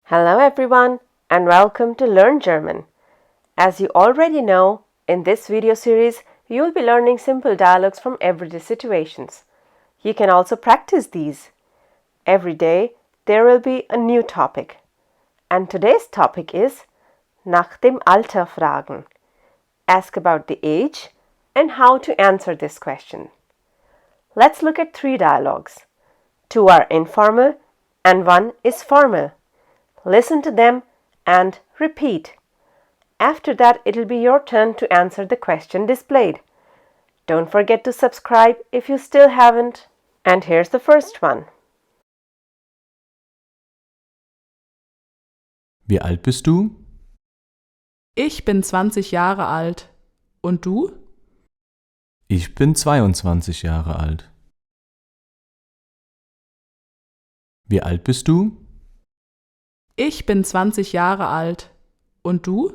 Hello everyone and welcome to Learn German. As you already know, in this video series, you will be learning simple dialogues from everyday situations. You can also practice these. Every day, there will be a new topic. And today's topic is nach dem Alter fragen. Ask about the age and how to answer this question. Let's look at 3 dialogues. 2 are informal and 1 is formal. Listen to them and repeat. After that, it'll be your turn to answer the question displayed. Don't forget to subscribe if you still haven't. And here's the first one. Wie alt bist du? Ich bin 20 Jahre alt. Und du? Ich bin 22 Jahre alt. Wie alt bist du? Ich bin 20 Jahre alt. Und du?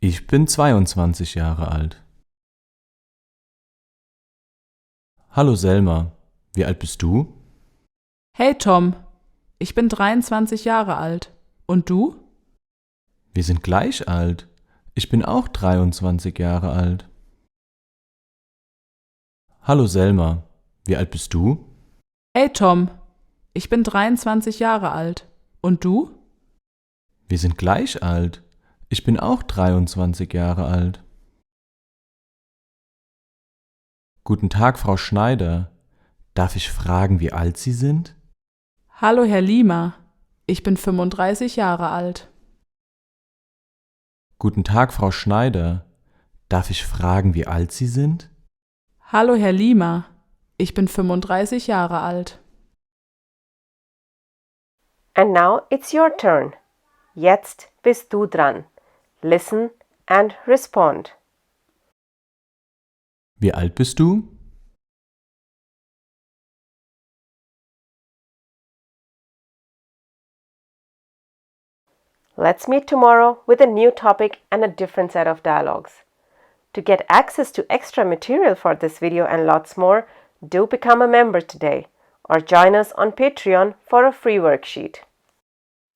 Ich bin 22 Jahre alt. Hallo Selma, wie alt bist du? Hey Tom, ich bin 23 Jahre alt. Und du? Wir sind gleich alt. Ich bin auch 23 Jahre alt. Hallo Selma, wie alt bist du? Hey Tom, ich bin 23 Jahre alt. Und du? Wir sind gleich alt. Ich bin auch 23 Jahre alt. Guten Tag, Frau Schneider. Darf ich fragen, wie alt Sie sind? Hallo Herr Lima, ich bin 35 Jahre alt. Guten Tag, Frau Schneider. Darf ich fragen, wie alt Sie sind? Hallo Herr Lima, ich bin 35 Jahre alt. And now it's your turn. Jetzt bist du dran. Listen and respond. Wie alt bist du? Let's meet tomorrow with a new topic and a different set of dialogues. To get access to extra material for this video and lots more, do become a member today or join us on Patreon for a free worksheet.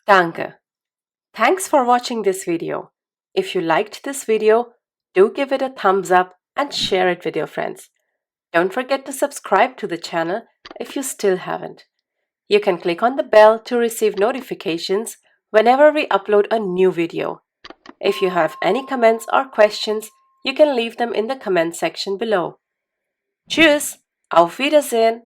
Danke. Thanks for watching this video. If you liked this video, do give it a thumbs up and share it with your friends. Don't forget to subscribe to the channel if you still haven't. You can click on the bell to receive notifications whenever we upload a new video. If you have any comments or questions, you can leave them in the comment section below. Tschüss, auf Wiedersehen!